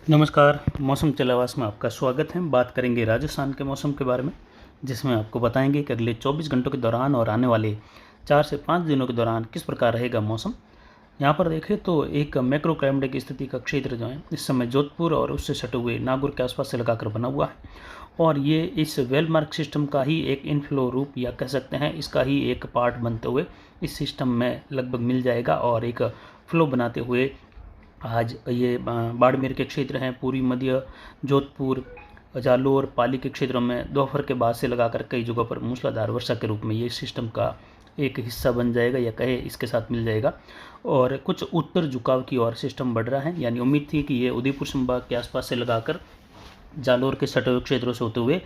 नमस्कार। मौसम चलावास में आपका स्वागत है। बात करेंगे राजस्थान के मौसम के बारे में, जिसमें आपको बताएंगे कि अगले 24 घंटों के दौरान और आने वाले 4 से 5 दिनों के दौरान किस प्रकार रहेगा मौसम। यहाँ पर देखें तो एक मैक्रो क्लाइमेटिक स्थिति का क्षेत्र जो है इस समय जोधपुर और उससे सटे हुए नागौर के आसपास से लगाकर बना हुआ है, और ये इस वेलमार्क सिस्टम का ही एक इनफ्लो रूप या कह सकते हैं इसका ही एक पार्ट बनते हुए इस सिस्टम में लगभग मिल जाएगा और एक फ्लो बनाते हुए आज ये बाड़मेर के क्षेत्र हैं, पूर्वी मध्य जोधपुर, जालोर, पाली के क्षेत्रों में दोपहर के बाद से लगाकर कई जगहों पर मूसलाधार वर्षा के रूप में ये सिस्टम का एक हिस्सा बन जाएगा या कहे इसके साथ मिल जाएगा। और कुछ उत्तर झुकाव की ओर सिस्टम बढ़ रहा है, यानी उम्मीद थी कि ये उदयपुर संभाग के आसपास से लगाकर जालोर के सटे हुए क्षेत्रों से होते हुए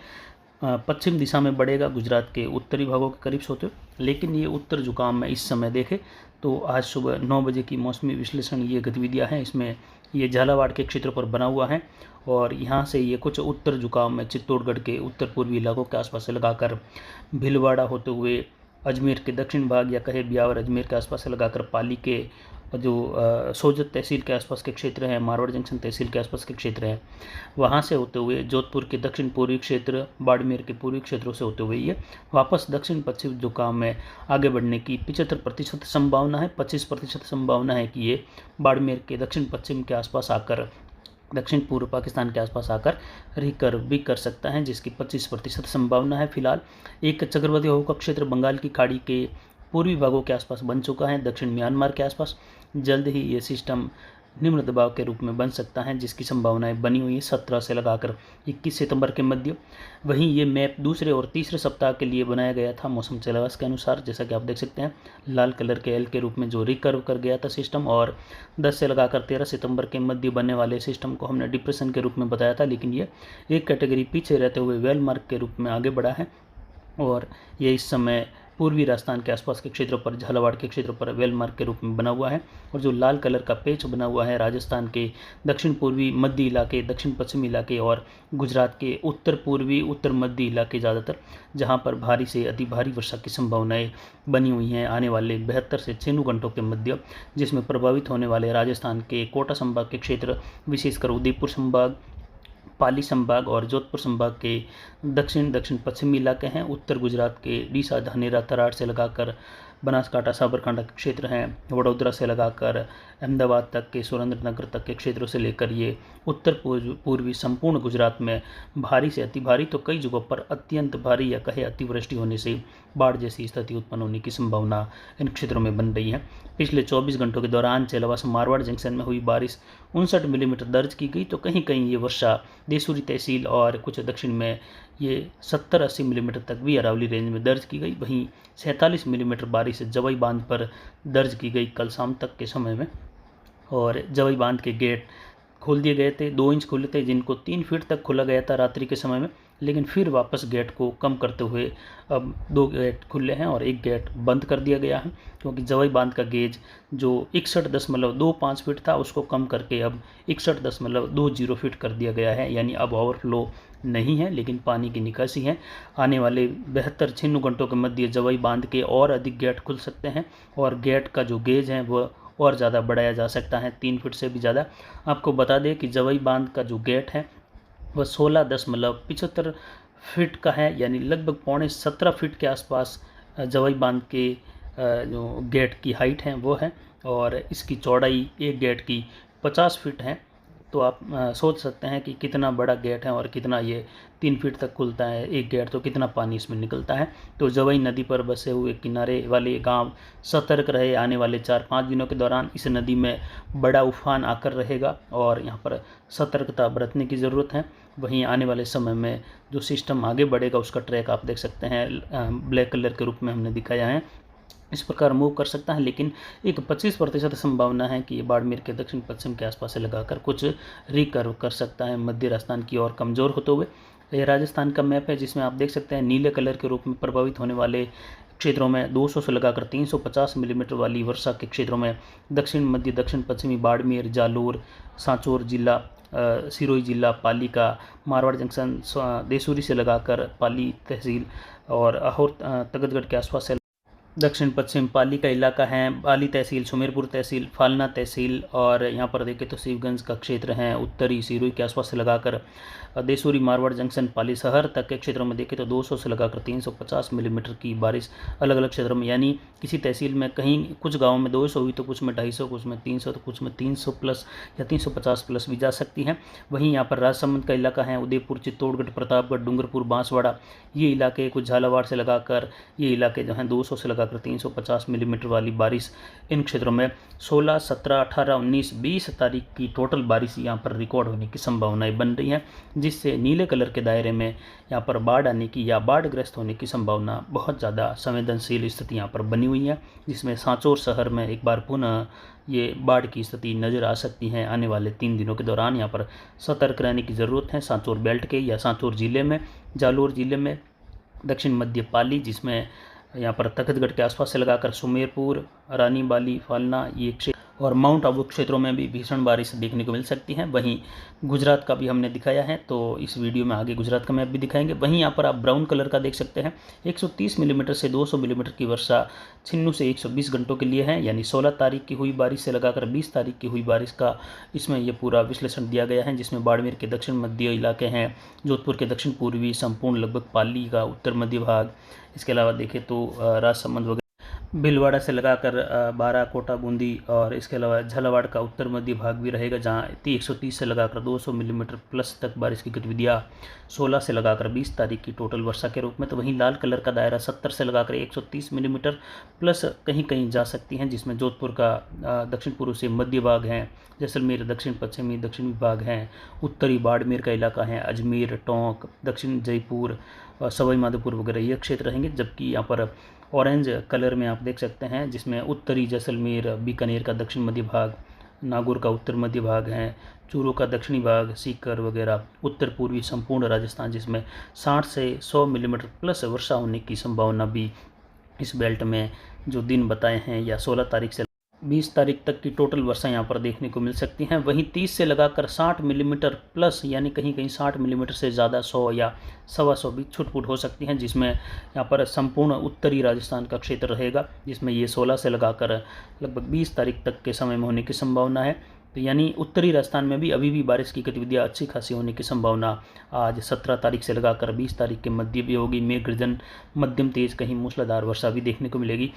पश्चिम दिशा में बढ़ेगा, गुजरात के उत्तरी भागों के करीब से होते हुए। लेकिन ये उत्तर झुकाव में इस समय देखें तो आज सुबह 9 बजे की मौसमी विश्लेषण ये गतिविधियां हैं, इसमें ये झालावाड़ के क्षेत्र पर बना हुआ है और यहाँ से ये कुछ उत्तर झुकाव में चित्तौड़गढ़ के उत्तर पूर्वी इलाकों के आसपास से लगाकर भीलवाड़ा होते हुए अजमेर के दक्षिण भाग या कहे ब्यावर अजमेर के आसपास से लगाकर पाली के जो सोजत तहसील के आसपास के क्षेत्र हैं, मारवाड़ जंक्शन तहसील के आसपास के क्षेत्र हैं, वहाँ से होते हुए जोधपुर के दक्षिण पूर्वी क्षेत्र, बाड़मेर के पूर्वी क्षेत्रों से होते हुए ये वापस दक्षिण पश्चिम झुकाव में आगे बढ़ने की 75% संभावना है। 25% संभावना है कि ये बाड़मेर के दक्षिण पश्चिम के आसपास आकर दक्षिण पूर्व पाकिस्तान के आसपास आकर रिकर्व भी कर सकता है, जिसकी 25% संभावना है। फिलहाल एक चक्रवाती हवा का क्षेत्र बंगाल की खाड़ी के पूर्वी भागों के आसपास बन चुका है, दक्षिण म्यांमार के आसपास। जल्द ही ये सिस्टम निम्न दबाव के रूप में बन सकता है, जिसकी संभावनाएं बनी हुई है 17 से लगाकर 21 सितंबर के मध्य। वहीं ये मैप दूसरे और तीसरे सप्ताह के लिए बनाया गया था मौसम चलावास के अनुसार, जैसा कि आप देख सकते हैं लाल कलर के एल के रूप में जो रिकर्व कर गया था सिस्टम, और 10 से लगाकर 13 सितंबर के मध्य बनने वाले सिस्टम को हमने डिप्रेशन के रूप में बताया था, लेकिन ये एक कैटेगरी पीछे रहते हुए वेल मार्क के रूप में आगे बढ़ा है और ये इस समय पूर्वी राजस्थान के आसपास के क्षेत्रों पर, झालावाड़ के क्षेत्रों पर वेलमार्क के रूप में बना हुआ है। और जो लाल कलर का पेच बना हुआ है राजस्थान के दक्षिण पूर्वी मध्य इलाके, दक्षिण पश्चिमी इलाके और गुजरात के उत्तर पूर्वी उत्तर मध्य इलाके ज़्यादातर, जहां पर भारी से अति भारी वर्षा की संभावनाएं बनी हुई हैं आने वाले 72 से 96 घंटों के मध्य, जिसमें प्रभावित होने वाले राजस्थान के कोटा संभाग के क्षेत्र, विशेषकर उदयपुर संभाग, पाली संभाग और जोधपुर संभाग के दक्षिण दक्षिण पश्चिमी इलाके हैं। उत्तर गुजरात के डीसा, धानेरा, तराड़ से लगाकर बनासकांठा, साबरकांठा के क्षेत्र हैं, वडोदरा से लगाकर अहमदाबाद तक के, सुरेंद्रनगर तक के क्षेत्रों से लेकर ये उत्तर पूर्वी संपूर्ण गुजरात में भारी से अति भारी तो कई जगहों पर अत्यंत भारी या कहे अतिवृष्टि होने से बाढ़ जैसी स्थिति उत्पन्न होने की संभावना इन क्षेत्रों में बन रही है। पिछले 24 घंटों के दौरान चेलावास मारवाड़ जंक्शन में हुई बारिश 59 मिलीमीटर दर्ज की गई, तो कहीं कहीं ये वर्षा देसूरी तहसील और कुछ दक्षिण में ये 70-80 मिलीमीटर तक भी अरावली रेंज में दर्ज की गई। वहीं 47 मिलीमीटर बारिश जवई बांध पर दर्ज की गई कल शाम तक के समय में, और जवई बांध के गेट खोल दिए गए थे। 2 इंच खुले थे, जिनको 3 फीट तक खोला गया था रात्रि के समय में, लेकिन फिर वापस गेट को कम करते हुए अब 2 गेट खुले हैं और 1 गेट बंद कर दिया गया है, क्योंकि जवई बांध का गेज जो 61.25 फीट था उसको कम करके अब 61.20 फीट कर दिया गया है। यानी अब ओवरफ्लो नहीं है, लेकिन पानी की निकासी है। आने वाले 72-96 घंटों के मध्य जवई बांध के और अधिक गेट खुल सकते हैं और गेट का जो गेज है वह और ज़्यादा बढ़ाया जा सकता है, 3 फीट से भी ज़्यादा। आपको बता दें कि जवई बांध का जो गेट है वह 16.75 फीट का है, यानी लगभग 17.25 फीट के आसपास जवई बांध के जो गेट की हाइट है वो है, और इसकी चौड़ाई एक गेट की 50 फीट है। तो आप सोच सकते हैं कि कितना बड़ा गेट है और कितना ये 3 फीट तक खुलता है एक गेट, तो कितना पानी इसमें निकलता है। तो जवई नदी पर बसे हुए किनारे वाले गांव सतर्क रहे। आने वाले 4-5 दिनों के दौरान इस नदी में बड़ा उफान आकर रहेगा और यहाँ पर सतर्कता बरतने की ज़रूरत है। वहीं आने वाले समय में जो सिस्टम आगे बढ़ेगा उसका ट्रैक आप देख सकते हैं, ब्लैक कलर के रूप में हमने दिखाया है, इस प्रकार मूव कर सकता है। लेकिन एक 25% संभावना है कि ये बाड़मेर के दक्षिण पश्चिम के आसपास से लगाकर कुछ रिकर्व कर सकता है मध्य राजस्थान की ओर कमज़ोर होते हुए। ये राजस्थान का मैप है, जिसमें आप देख सकते हैं नीले कलर के रूप में प्रभावित होने वाले क्षेत्रों में 200 से लगाकर 350 मिलीमीटर वाली वर्षा के क्षेत्रों में दक्षिण मध्य दक्षिण पश्चिमी बाड़मेर, जालोर, सांचौर जिला, सिरोही जिला, पाली का मारवाड़ जंक्शन, देसूरी से लगाकर पाली तहसील और अहोर तगतगढ़ के आसपास से दक्षिण पश्चिम पाली का इलाका है। पाली तहसील, सुमेरपुर तहसील, फालना तहसील और यहाँ पर देखें तो शिवगंज का क्षेत्र है। उत्तरी सिरोही के आसपास से लगाकर देसूरी, मारवाड़ जंक्शन, पाली शहर तक के क्षेत्रों में देखें तो 200 से लगाकर 350 मिलीमीटर की बारिश अलग अलग क्षेत्रों में, यानी किसी तहसील में कहीं कुछ गाँव में 200 हुई तो कुछ में 250, कुछ में 300, तो कुछ में 300 प्लस या 350 प्लस भी जा सकती हैं। वहीं यहाँ पर राजसमंद का इलाका है। उदयपुर, चित्तौड़गढ़, प्रतापगढ़, डूंगरपुर, बांसवाड़ा, ये इलाके, कुछ झालावाड़ से लगाकर ये इलाके जो हैं 200 से लगाकर 350 मिलीमीटर वाली बारिश इन क्षेत्रों में 16, 17, 18, 19, 20 तारीख की टोटल बारिश यहाँ पर रिकॉर्ड होने की संभावनाएं बन रही हैं, जिससे नीले कलर के दायरे में यहाँ पर बाढ़ आने की या बाढ़ग्रस्त होने की संभावना बहुत ज़्यादा संवेदनशील स्थिति यहाँ पर बनी हुई है, जिसमें सांचौर शहर में एक बार पुनः ये बाढ़ की स्थिति नज़र आ सकती है। आने वाले 3 दिनों के दौरान यहाँ पर सतर्क रहने की ज़रूरत है। सांचौर बेल्ट के या सांचौर ज़िले में, जालोर ज़िले में, दक्षिण मध्य पाली, जिसमें यहाँ पर तखतगढ़ के आसपास से लगाकर सुमेरपुर, रानी बाली, फालना, ये क्षेत्र और माउंट आबू क्षेत्रों में भी भीषण बारिश देखने को मिल सकती है। वहीं गुजरात का भी हमने दिखाया है, तो इस वीडियो में आगे गुजरात का मैप भी दिखाएंगे। वहीं यहाँ पर आप ब्राउन कलर का देख सकते हैं। 130 मिलीमीटर से 200 मिलीमीटर की वर्षा छिन्नू से 120 घंटों के लिए है, यानी 16 तारीख की हुई बारिश से लगाकर 20 तारीख की हुई बारिश का इसमें यह पूरा विश्लेषण दिया गया है, जिसमें बाड़मेर के दक्षिण मध्य इलाके हैं, जोधपुर के दक्षिण पूर्वी संपूर्ण लगभग पाली का उत्तर मध्य भाग, इसके अलावा देखें तो राजसमंद वगैरह, भीलवाड़ा से लगाकर बारा, कोटा, बूंदी और इसके अलावा झालावाड़ का उत्तर मध्य भाग भी रहेगा, जहाँ 130 से लगाकर 200 मिलीमीटर प्लस तक बारिश की गतिविधियाँ 16 से लगाकर 20 तारीख की टोटल वर्षा के रूप में। तो वहीं लाल कलर का दायरा 70 से लगाकर 130 मिलीमीटर प्लस कहीं कहीं जा सकती हैं, जिसमें जोधपुर का दक्षिण पूर्व से मध्य भाग है, जैसलमेर दक्षिण पश्चिमी दक्षिणी भाग हैं, उत्तरी बाड़मेर का इलाका है, अजमेर, टोंक, दक्षिण जयपुर, सवाई माधोपुर वगैरह ये क्षेत्र रहेंगे। जबकि यहाँ पर ऑरेंज कलर में आप देख सकते हैं, जिसमें उत्तरी जैसलमेर, बीकानेर का दक्षिण मध्य भाग, नागौर का उत्तर मध्य भाग है, चूरू का दक्षिणी भाग, सीकर वगैरह, उत्तर पूर्वी संपूर्ण राजस्थान, जिसमें 60 से 100 मिलीमीटर प्लस वर्षा होने की संभावना भी इस बेल्ट में जो दिन बताए हैं या 16 तारीख से 20 तारीख तक की टोटल वर्षा यहाँ पर देखने को मिल सकती हैं। वहीं 30 से लगाकर 60 मिलीमीटर प्लस, यानी कहीं कहीं 60 मिलीमीटर से ज़्यादा 100 या 125 भी छुटपुट हो सकती हैं, जिसमें यहाँ पर संपूर्ण उत्तरी राजस्थान का क्षेत्र रहेगा, जिसमें ये 16 से लगाकर लगभग 20 तारीख तक के समय में होने की संभावना है। तो यानी उत्तरी राजस्थान में भी अभी भी बारिश की गतिविधियाँ अच्छी खासी होने की संभावना आज 17 तारीख से लगाकर 20 तारीख के मध्य भी होगी। मेघ गर्जन, मध्यम तेज, कहीं मूसलाधार वर्षा भी देखने को मिलेगी।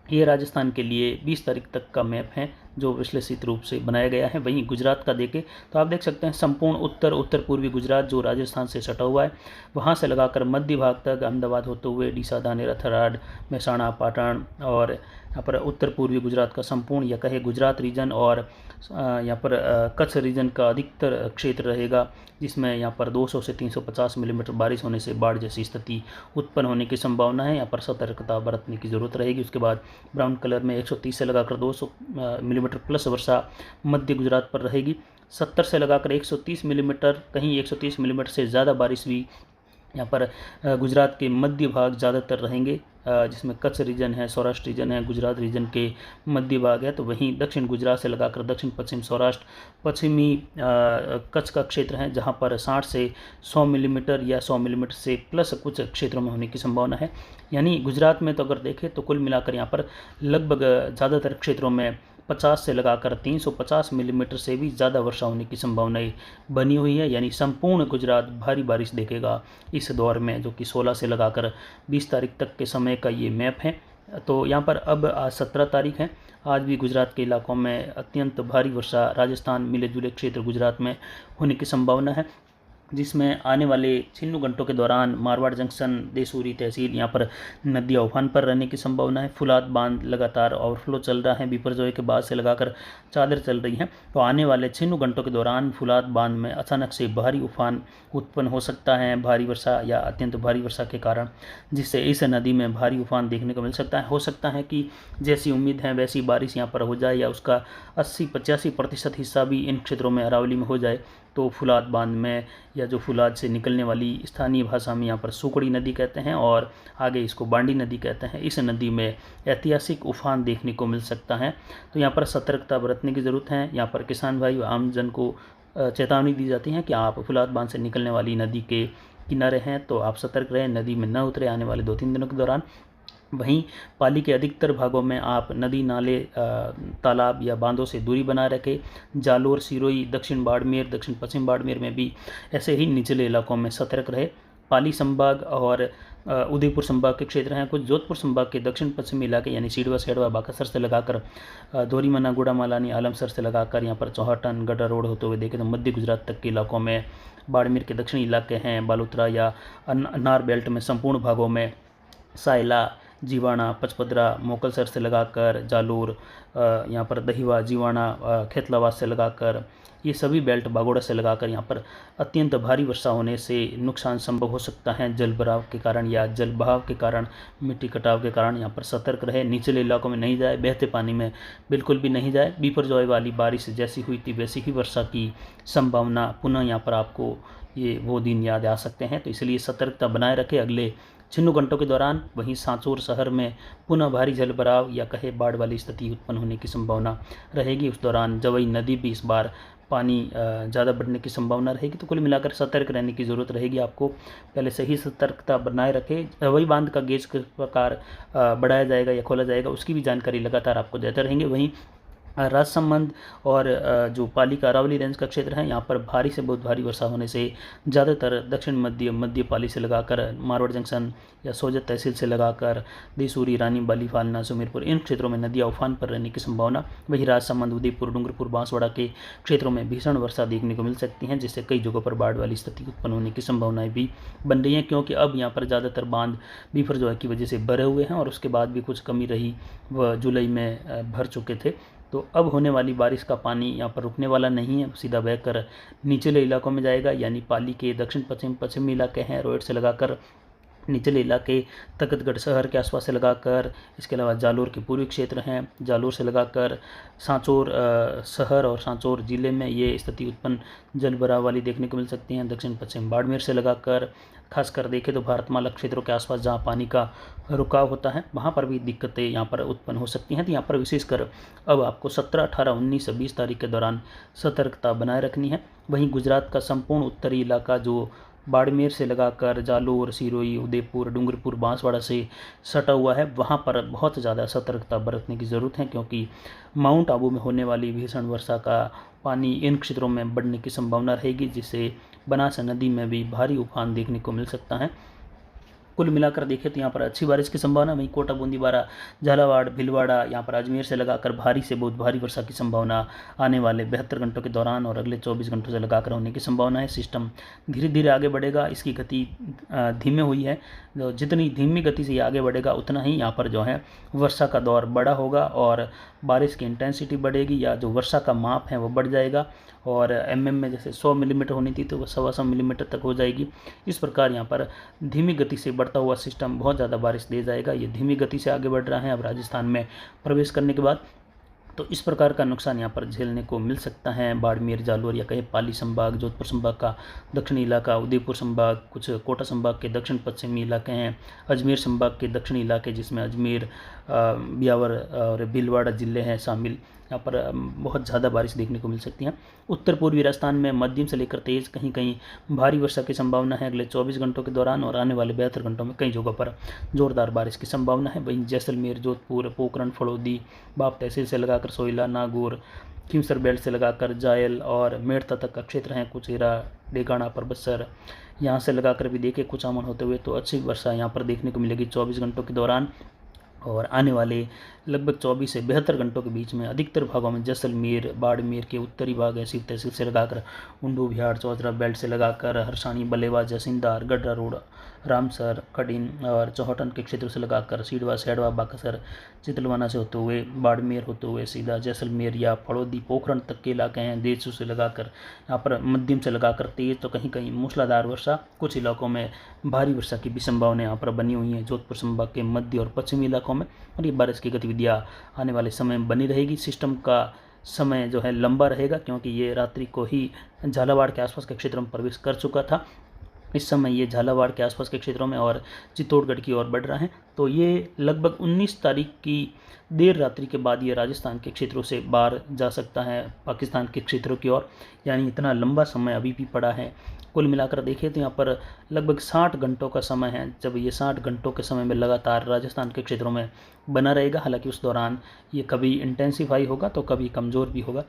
ये राजस्थान के लिए 20 तारीख तक का मैप है जो विश्लेषित रूप से बनाया गया है। वहीं गुजरात का देखें तो आप देख सकते हैं संपूर्ण उत्तर पूर्वी गुजरात जो राजस्थान से सटा हुआ है, वहाँ से लगाकर मध्य भाग तक अहमदाबाद होते हुए डीसा, धानेरा, थराद, महसाणा, पाटण और यहाँ पर उत्तर पूर्वी गुजरात का संपूर्ण या कहे गुजरात रीजन और यहाँ पर कच्छ रीजन का अधिकतर क्षेत्र रहेगा, जिसमें यहाँ पर 200 से 350 मिलीमीटर बारिश होने से बाढ़ जैसी स्थिति उत्पन्न होने की संभावना है। यहाँ पर सतर्कता बरतने की ज़रूरत रहेगी। उसके बाद ब्राउन कलर में 130 से लगाकर 200 मिलीमीटर प्लस वर्षा मध्य गुजरात पर रहेगी। 70 से लगाकर 130 मिलीमीटर, कहीं 130 मिलीमीटर से ज़्यादा बारिश भी यहाँ पर गुजरात के मध्य भाग ज़्यादातर रहेंगे, जिसमें कच्छ रीजन है, सौराष्ट्र रीजन है, गुजरात रीजन के मध्य भाग है। तो वहीं दक्षिण गुजरात से लगाकर दक्षिण पश्चिम सौराष्ट्र, पश्चिमी कच्छ का क्षेत्र है, जहाँ पर 60 से 100 मिलीमीटर या 100 मिलीमीटर से प्लस कुछ क्षेत्रों में होने की संभावना है। यानी गुजरात में तो अगर देखें तो कुल मिलाकर यहाँ पर लगभग ज़्यादातर क्षेत्रों में 50 से लगाकर 350 मिलीमीटर से भी ज़्यादा वर्षा होने की संभावनाएं बनी हुई है। यानी संपूर्ण गुजरात भारी बारिश देखेगा इस दौर में, जो कि 16 से लगाकर 20 तारीख तक के समय का ये मैप है। तो यहाँ पर अब आज 17 तारीख है, आज भी गुजरात के इलाकों में अत्यंत भारी वर्षा राजस्थान मिले जुले क्षेत्र गुजरात में होने की संभावना है, जिसमें आने वाले 6 घंटों के दौरान मारवाड़ जंक्शन, देसूरी तहसील, यहाँ पर नदियाँ उफान पर रहने की संभावना है। फुलाद बांध लगातार ओवरफ्लो चल रहा है, बिपरजोय के बाद से लगाकर चादर चल रही हैं। तो आने वाले 6 घंटों के दौरान फुलाद बांध में अचानक से भारी उफान उत्पन्न हो सकता है, भारी वर्षा या अत्यंत भारी वर्षा के कारण, जिससे इस नदी में भारी उफान देखने को मिल सकता है। हो सकता है कि जैसी उम्मीद है वैसी बारिश यहाँ पर हो जाए या उसका 80-85% हिस्सा भी इन क्षेत्रों में अरावली में हो जाए। तो फुलाद बांध में या जो फुलाद से निकलने वाली स्थानीय भाषा में यहाँ पर सुकड़ी नदी कहते हैं और आगे इसको बांडी नदी कहते हैं, इस नदी में ऐतिहासिक उफान देखने को मिल सकता है। तो यहाँ पर सतर्कता बरतने की ज़रूरत है। यहाँ पर किसान भाई व आम जन को चेतावनी दी जाती है कि आप फुलाद बांध से निकलने वाली नदी के किनारे हैं तो आप सतर्क रहें, नदी में न उतरे आने वाले 2-3 दिनों के दौरान। वहीं पाली के अधिकतर भागों में आप नदी नाले तालाब या बांधों से दूरी बनाए रखें। जालोर, सिरोही, दक्षिण बाड़मेर, दक्षिण पश्चिम बाड़मेर में भी ऐसे ही निचले इलाकों में सतर्क रहे। पाली संभाग और उदयपुर संभाग के क्षेत्र हैं। कुछ जोधपुर संभाग के दक्षिण पश्चिमी इलाके यानी सीडवा, सेडवा, बाकासर से लगाकर दोरीमना, गुड़ामालानी, आलमसर से लगाकर यहाँ पर चौहाटन, गड्ढा रोड होते हुए देखें तो मध्य गुजरात तक के इलाकों में, बाड़मेर के दक्षिणी इलाके हैं, बालोतरा या अनार बेल्ट में संपूर्ण भागों में, सायला, जीवाणा, पचपदरा, मोकलसर से लगाकर जालोर, यहाँ पर दहिवा, जीवाणा, खेतलावास से लगाकर, ये सभी बेल्ट बागोड़ा से लगाकर यहाँ पर अत्यंत भारी वर्षा होने से नुकसान संभव हो सकता है। जल भराव के कारण या जल बहाव के कारण, मिट्टी कटाव के कारण यहाँ पर सतर्क रहे। निचले इलाकों में नहीं जाए, बहते पानी में बिल्कुल भी नहीं जाए। बिपरजॉय वाली बारिश जैसी हुई थी वैसी ही वर्षा की संभावना पुनः यहाँ पर आपको ये वो दिन याद आ सकते हैं, तो इसलिए सतर्कता बनाए रखें अगले 6 घंटों के दौरान। वहीं सांचौर शहर में पुनः भारी जल भराव या कहे बाढ़ वाली स्थिति उत्पन्न होने की संभावना रहेगी। उस दौरान जवई नदी भी इस बार पानी ज़्यादा बढ़ने की संभावना रहेगी। तो कुल मिलाकर सतर्क रहने की ज़रूरत रहेगी आपको। पहले से ही सतर्कता बनाए रखें। जवई बांध का गेज किस प्रकार बढ़ाया जाएगा या खोला जाएगा उसकी भी जानकारी लगातार आपको देते रहेंगे। वहीं राजसमंद और जो पाली का अरावली रेंज का क्षेत्र है, यहाँ पर भारी से बहुत भारी वर्षा होने से ज़्यादातर दक्षिण मध्य पाली से लगाकर मारवाड़ जंक्शन या सोजत तहसील से लगाकर देसूरी, रानी, बाली, फालना, सुमेरपुर, इन क्षेत्रों में नदियाँ उफान पर रहने की संभावना। वहीं राजसमंद, उदयपुर, डूंगरपुर, बांसवाड़ा के क्षेत्रों में भीषण वर्षा देखने को मिल सकती हैं, जिससे कई जगहों पर बाढ़ वाली स्थिति उत्पन्न होने की संभावनाएं भी बन रही हैं, क्योंकि अब यहाँ पर ज़्यादातर बांध बिफरजॉय की वजह से भरे हुए हैं और उसके बाद भी कुछ कमी रही, वह जुलाई में भर चुके थे। तो अब होने वाली बारिश का पानी यहाँ पर रुकने वाला नहीं है, सीधा बहकर निचले इलाकों में जाएगा। यानी पाली के दक्षिण पश्चिमी इलाके हैं, रोड से लगाकर निचले इलाके तखतगढ़ शहर के आसपास से लगाकर, इसके अलावा जालोर के पूर्वी क्षेत्र हैं, जालोर से लगाकर सांचौर शहर और सांचौर ज़िले में ये स्थिति उत्पन्न जल भराव वाली देखने को मिल सकती हैं। दक्षिण पश्चिम बाड़मेर से लगाकर खासकर देखें तो भारतमाला क्षेत्रों के आसपास जहाँ पानी का रुकाव होता है वहाँ पर भी दिक्कतें यहाँ पर उत्पन्न हो सकती हैं। तो यहाँ पर विशेषकर अब आपको 17, 18, 19 से 20 तारीख के दौरान सतर्कता बनाए रखनी है। वहीं गुजरात का संपूर्ण उत्तरी इलाका जो बाड़मेर से लगाकर जालोर, सिरोही, उदयपुर, डूंगरपुर, बांसवाड़ा से सटा हुआ है, वहाँ पर बहुत ज़्यादा सतर्कता बरतने की ज़रूरत है, क्योंकि माउंट आबू में होने वाली भीषण वर्षा का पानी इन क्षेत्रों में बढ़ने की संभावना रहेगी, जिससे बनास नदी में भी भारी उफान देखने को मिल सकता है। कुल मिलाकर देखें तो यहाँ पर अच्छी बारिश की संभावना। वहीं कोटा, बूंदीवाड़ा, झालावाड़, भीलवाड़ा, यहाँ पर अजमेर से लगाकर भारी से बहुत भारी वर्षा की संभावना आने वाले 72 घंटों के दौरान और अगले 24 घंटों से लगाकर होने की संभावना है। सिस्टम धीरे धीरे आगे बढ़ेगा, इसकी गति धीमे हुई है। जितनी धीमी गति से ये आगे बढ़ेगा उतना ही यहाँ पर जो है वर्षा का दौर बड़ा होगा और बारिश की इंटेंसिटी बढ़ेगी, या जो वर्षा का माप है वो बढ़ जाएगा और mm में जैसे 100 मिलीमीटर होनी थी तो वह 125 मिलीमीटर तक हो जाएगी। इस प्रकार यहाँ पर धीमी गति से बढ़ता हुआ सिस्टम बहुत ज़्यादा बारिश दे जाएगा। ये धीमी गति से आगे बढ़ रहा है अब राजस्थान में प्रवेश करने के बाद, तो इस प्रकार का नुकसान यहाँ पर झेलने को मिल सकता है। बाड़मेर, जालोर या कहीं पाली संभाग, जोधपुर संभाग का दक्षिणी इलाका, उदयपुर संभाग, कुछ कोटा संभाग के दक्षिण पश्चिमी इलाके हैं, अजमेर संभाग के दक्षिणी इलाके जिसमें अजमेर, ब्यावर और भीलवाड़ा जिले हैं शामिल, यहाँ पर बहुत ज़्यादा बारिश देखने को मिल सकती है। उत्तर पूर्वी राजस्थान में मध्यम से लेकर तेज़ कहीं कहीं भारी वर्षा की संभावना है अगले 24 घंटों के दौरान और आने वाले 72 घंटों में कई जगहों पर जोरदार बारिश की संभावना है। वहीं जैसलमेर, जोधपुर, पोखरण, फड़ौदी, बाप तहसील से लगाकर सोयला, नागौर, खीमसर बेल्ट से लगाकर जायल और मेड़ता तक का क्षेत्र है, कुचेरा, डेगाना, परबसर, यहाँ से लगाकर भी देखे कुचामन होते हुए, तो अच्छी वर्षा यहाँ पर देखने को मिलेगी 24 घंटों के दौरान। और आने वाले लगभग 24 से 72 घंटों के बीच में अधिकतर भागों में जैसलमेर, बाड़मेर के उत्तरी भाग ऐसी तहसील से लगाकर उंडू, बिहार, चौधरा बेल्ट से लगाकर हरसाणी, बलेवा, जैसिंदार, गड्ढा रोड, रामसर, खडीन और चौहटन के क्षेत्र से लगाकर सीडवा, सेडवा, बाकासर, चितलवाना से होते हुए बाड़मेर होते हुए सीधा जैसलमेर या फड़ौदी, पोखरण तक के इलाके हैं। देसू से लगाकर यहाँ पर मध्यम से लगाकर तेज़ तो कहीं कहीं मूसलाधार वर्षा, कुछ इलाकों में भारी वर्षा की भी संभावना यहाँ पर बनी हुई है जोधपुर संभाग के मध्य और पश्चिमी इलाकों में। और ये बारिश की गतिविधियाँ आने वाले समय में बनी रहेगी। सिस्टम का समय जो है लंबा रहेगा, क्योंकि ये रात्रि को ही झालावाड़ के आसपास के क्षेत्र में प्रवेश कर चुका था इस समय ये झालावाड़ के आसपास के क्षेत्रों में और चित्तौड़गढ़ की ओर बढ़ रहा है। तो ये लगभग 19 तारीख की देर रात्रि के बाद ये राजस्थान के क्षेत्रों से बाहर जा सकता है पाकिस्तान के क्षेत्रों की ओर, यानी इतना लंबा समय अभी भी पड़ा है। कुल मिलाकर देखें तो यहाँ पर लगभग 60 घंटों का समय है, जब ये 60 घंटों के समय में लगातार राजस्थान के क्षेत्रों में बना रहेगा। हालांकि उस दौरान ये कभी इंटेंसीफाई होगा तो कभी कमज़ोर भी होगा।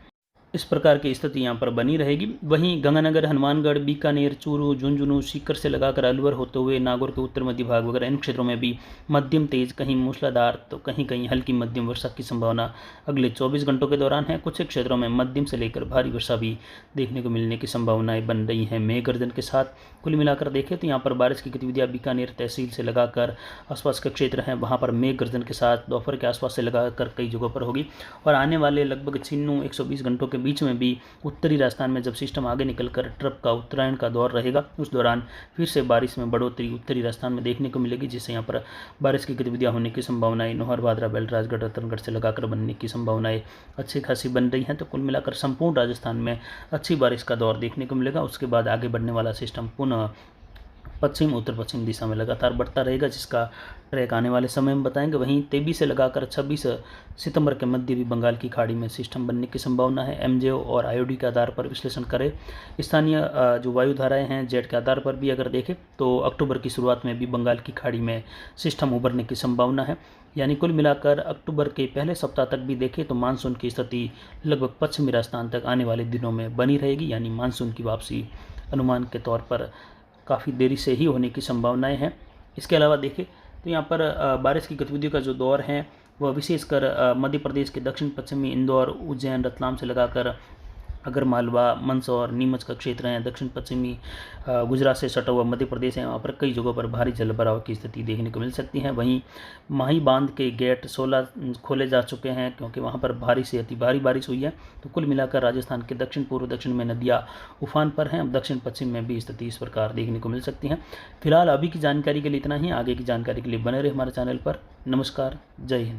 इस प्रकार की स्थिति यहाँ पर बनी रहेगी। वहीं गंगानगर, हनुमानगढ़, बीकानेर, चूरू, झुंझुनू, सीकर से लगाकर अलवर होते हुए नागौर के उत्तर मध्य भाग वगैरह इन क्षेत्रों में भी मध्यम तेज, कहीं मूसलाधार तो कहीं कहीं हल्की मध्यम वर्षा की संभावना अगले 24 घंटों के दौरान है। कुछ क्षेत्रों में मध्यम से लेकर भारी वर्षा भी देखने को मिलने की संभावनाएं बन रही हैं मेघ गर्जन के साथ। कुल मिलाकर देखें तो यहाँ पर बारिश की गतिविधियाँ बीकानेर तहसील से लगाकर आसपास के क्षेत्र हैं वहाँ पर मेघ गर्जन के साथ दोपहर के आसपास से लगाकर कई जगहों पर होगी। और आने वाले लगभग 120 घंटों के बीच में भी उत्तरी राजस्थान में जब सिस्टम आगे निकलकर ट्रप का उत्तरायण का दौर रहेगा, उस दौरान फिर से बारिश में बढ़ोतरी उत्तरी राजस्थान में देखने को मिलेगी, जिससे यहाँ पर बारिश की गतिविधियां होने की संभावनाएं नौहर, बादरा, बेल्ट, राजगढ़, रतनगढ़ से लगाकर बनने की संभावनाएं अच्छी खासी बन रही हैं। तो कुल मिलाकर संपूर्ण राजस्थान में अच्छी बारिश का दौर देखने को मिलेगा। उसके बाद आगे बढ़ने वाला सिस्टम पुनः पश्चिम उत्तर पश्चिम दिशा में लगातार बढ़ता रहेगा, जिसका ट्रैक आने वाले समय में बताएंगे। वहीं 23 से लगाकर 26 सितंबर के मध्य भी बंगाल की खाड़ी में सिस्टम बनने की संभावना है। एमजेओ और आईओडी के आधार पर विश्लेषण करें, स्थानीय जो वायु धाराएं हैं जेट के आधार पर भी अगर देखें तो अक्टूबर की शुरुआत में भी बंगाल की खाड़ी में सिस्टम उभरने की संभावना है। यानी कुल मिलाकर अक्टूबर के पहले सप्ताह तक भी देखें तो मानसून की स्थिति लगभग पश्चिमी राजस्थान तक आने वाले दिनों में बनी रहेगी, यानी मानसून की वापसी अनुमान के तौर पर काफ़ी देरी से ही होने की संभावनाएं हैं। इसके अलावा देखें तो यहाँ पर बारिश की गतिविधियों का जो दौर है वह विशेषकर मध्य प्रदेश के दक्षिण पश्चिमी इंदौर, उज्जैन, रतलाम से लगाकर अगर मालवा, मंदसौर, नीमच का क्षेत्र है, दक्षिण पश्चिमी गुजरात से सटा हुआ मध्य प्रदेश है, वहाँ पर कई जगहों पर भारी जलभराव की स्थिति देखने को मिल सकती है। वहीं माही बांध के गेट 16 खोले जा चुके हैं क्योंकि वहाँ पर भारी से अति भारी बारिश हुई है। तो कुल मिलाकर राजस्थान के दक्षिण पूर्व दक्षिण में नदियाँ उफान पर हैं, दक्षिण पश्चिम में भी स्थिति इस प्रकार देखने को मिल सकती है। फिलहाल अभी की जानकारी के लिए इतना ही। आगे की जानकारी के लिए बने रहे हमारे चैनल पर। नमस्कार, जय हिंद।